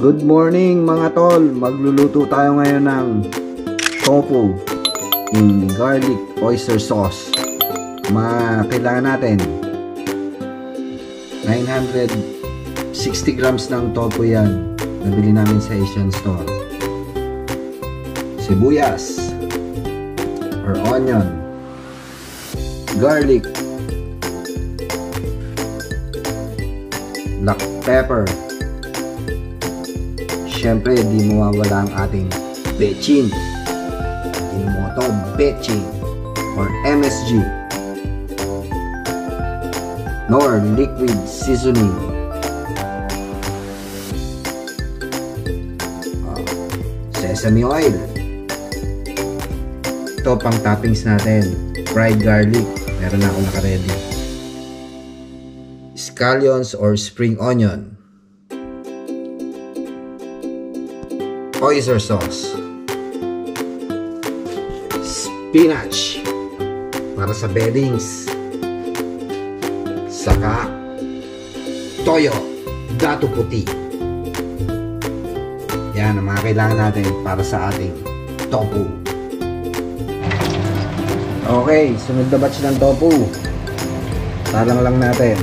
Good morning mga tol, magluluto tayo ngayon ng tofu in garlic oyster sauce. Kailangan natin 960 grams ng tofu yan. Nabili namin sa Asian store. Sibuyas or onion, garlic, black pepper. Siyempre, di mawawala ang ating bechin. Ajinomoto bechin or MSG. Nor liquid seasoning. Sesame oil. Ito pang toppings natin. Fried garlic. Meron na akong naka-ready. Scallions or spring onion. Oyster sauce, spinach para sa beddings, saka toyo, dato puti. Yan ang mga kailangan natin para sa ating tofu. Okay, sunod na batch ng tofu. Talang lang natin.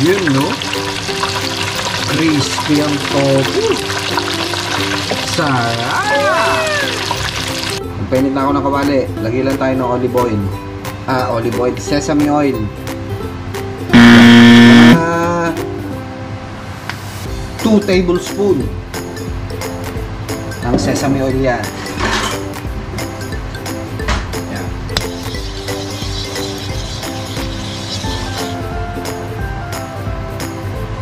Yun, no? Crispy ang tofu. Sarap! Painit na ako ng kawali. Lagay lang tayo ng olive oil. Olive oil. Sesame oil. 2 tablespoon ng sesame oil yan.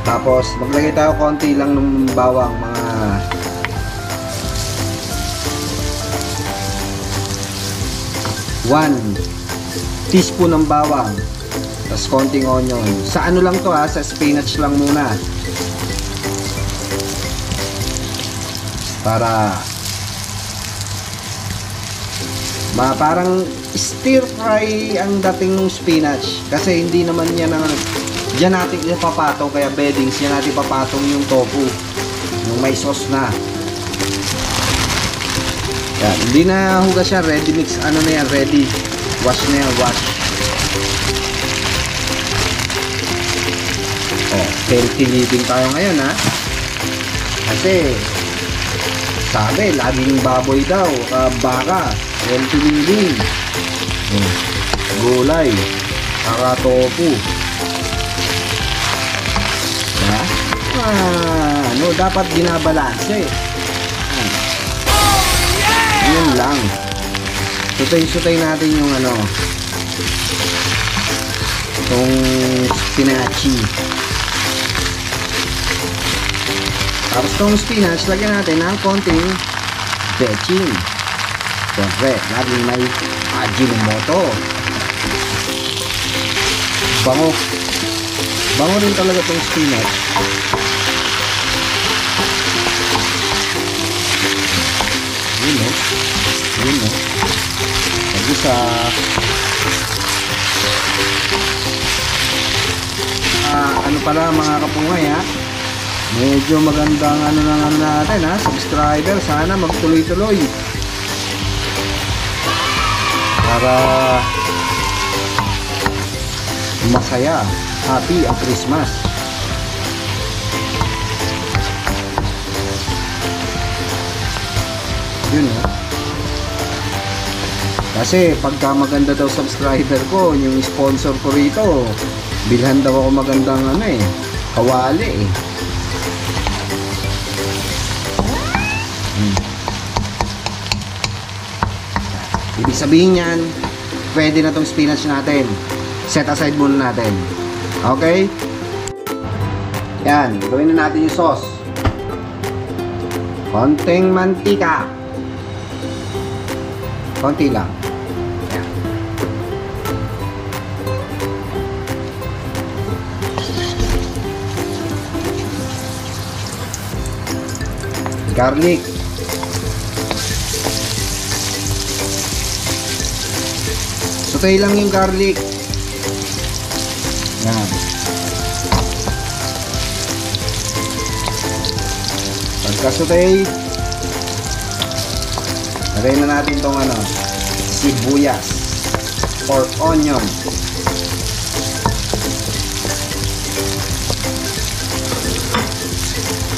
Tapos, maglagay tayo konti lang ng bawang, mga 1 teaspoon ng bawang. Tapos, konting onion. Sa ano lang to sa spinach lang muna. Para parang stir fry ang dating ng spinach. Kasi hindi naman yan ang diyan natin ipapatong, kaya beddings, diyan natin ipapatong yung tofu. Yung may sauce na. Yan. Hindi na hugas siya. Ready mix. Ano na yan? Ready. Wash na yan. Wash. Healthy living tayo ngayon, Kasi, sabi, laging baboy daw. Baka. Healthy living. Gulay. Saka tofu. Dapat binabalanse. Yun lang. Sutay natin yung itong spinachi. Tapos itong spinach, lagyan natin ng konting bechin. Siyempre, laging may ajinomoto. Bango rin talaga itong spinach. Yun, no? Lagi sa ano pala mga kapungay, medyo magandang natin, subscriber. Sana magtuloy-tuloy para masaya. Happy ang Christmas. Yun, Kasi pagka maganda daw subscriber ko, yung sponsor ko rito, bilhan daw ako magandang kawali Ibig sabihin yan, pwede na tong spinach natin. Set aside muna natin. Okay? Yan, gawin na natin yung sauce. Konting mantika. Konti lang. Yan. Garlic. Sutay lang yung garlic. Yan. Pagka-sutay, lagay na natin tong sibuyas or onion.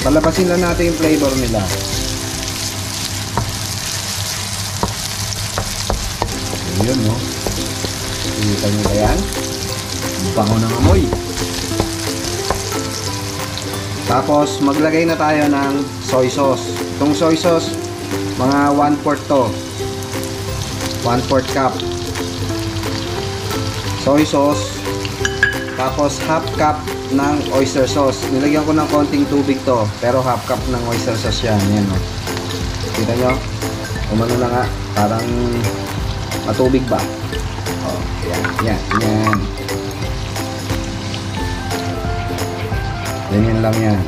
Palabasin lang natin yung flavor nila. Ayun, no? Kita nyo ba yan? Bango ng amoy. Tapos, maglagay na tayo ng soy sauce. Itong soy sauce, mga 1/4 to. 1/4 cup. Soy sauce. Tapos, half cup ng oyster sauce. Nilagyan ko ng konting tubig to. Pero half cup ng oyster sauce yan. Yan, no? Kita nyo? Umano na nga. Parang matubig ba? Oh, yan. Yan. Yan. Ganyan lang yan.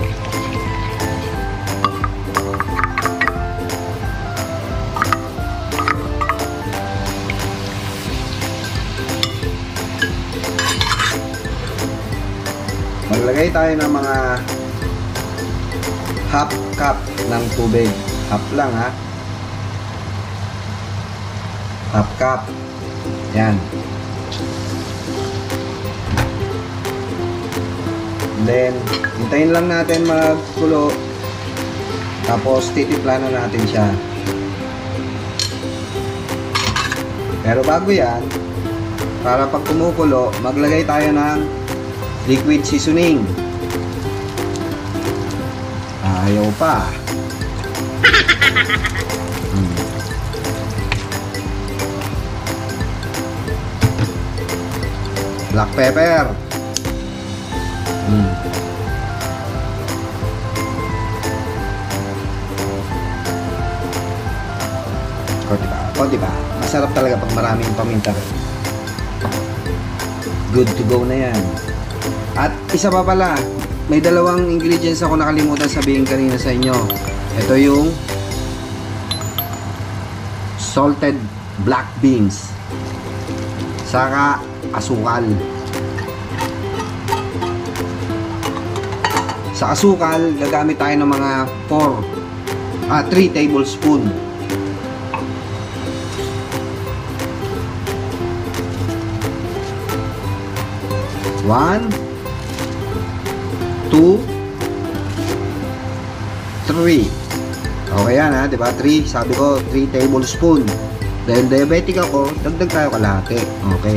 Maglagay tayo ng mga half cup ng tubig. Half lang, ha? Half cup. Yan. Then, hintayin lang natin magkulo. Tapos, titimpla na natin siya. Pero bago yan, para pag kumukulo, maglagay tayo ng liquid seasoning. Ayaw pa. Black pepper. Diba? Masarap talaga pag maraming paminta. Good to go na yan. At isa pa pala, may dalawang ingredients ako nakalimutan sabihin kanina sa inyo. Ito yung salted black beans, saka asukal. Sa asukal, gagamit tayo ng mga 3 tablespoon. One, 2, 3. Okay yan, ha, diba? 3, sabi ko 3 tablespoon. Dahil diabetic ako, dagdag tayo kalahati. Okay.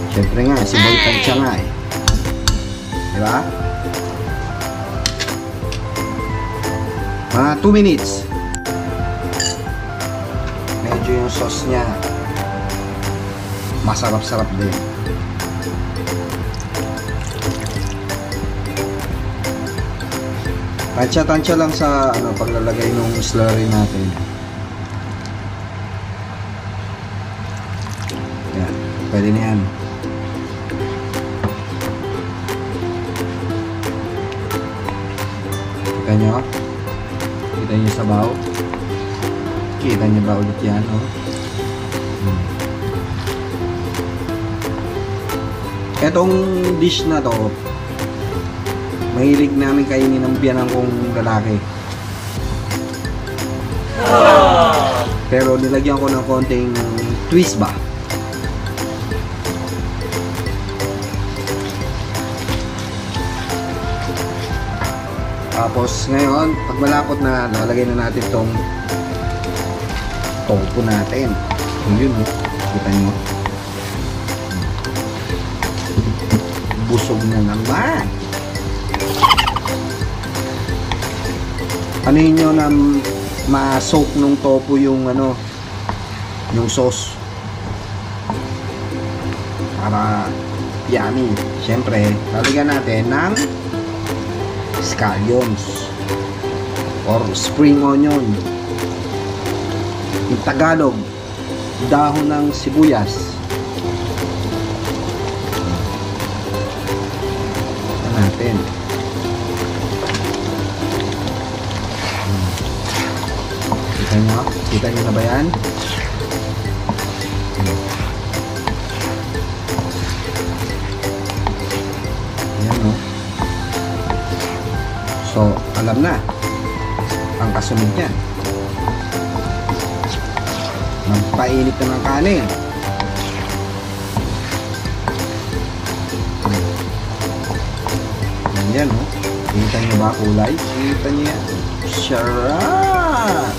Syempre nga, si Boy Tansya nga eh. Diba? Mga 2 minutes. Medyo yung sauce nya masarap-sarap din. Tansya-tansya lang sa paglalagay ng slurry natin. Yan, pwede na yan. Kita nyo? Kita nyo sa baw? Kita nyo ba ulit yan? Oh? Etong dish na to, mahilig namin kainin ng biyanan kong lalaki. Pero nilagyan ko ng konting twist ba. Tapos ngayon, pag malapot na, lalagay na natin tong tofu natin. Yun, kita nyo. Busog na naman. Ano nyo na ma-soak nung tofu yung yung sauce para yummy. Siyempre, lalagyan natin ng scallions or spring onion. Yung Tagalog, dahon ng sibuyas. Ito natin. Kita nyo? Kita nyo na ba yan? Ayan, no? So, alam na ang kasunod niyan. Magpainit na ng kanin. Ayan, no? Kita nyo ba kulay? Kita nyo yan. Sarap!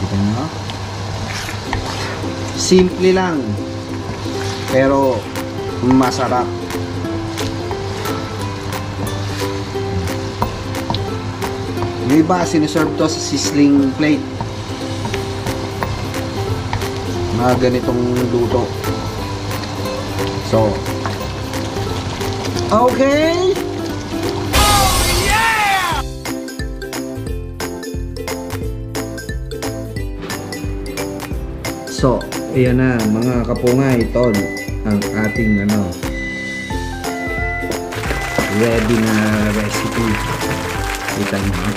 Kita nyo? Simple lang, pero masarap. Yung iba, sinuserve to sa sizzling plate. Mga ganitong luto. So, okay! Oh, yeah! So, ayan na mga kapungay, ito ang ating ready na recipe. Kita nyo.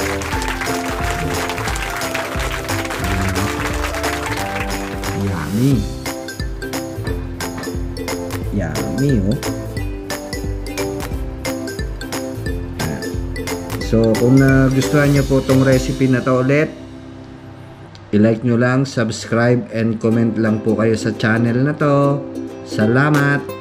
Yummy. Yummy, oh. So, kung nagustuhan nyo po itong recipe na to ulit, i-like nyo lang, subscribe, and comment lang po kayo sa channel na to. Salamat!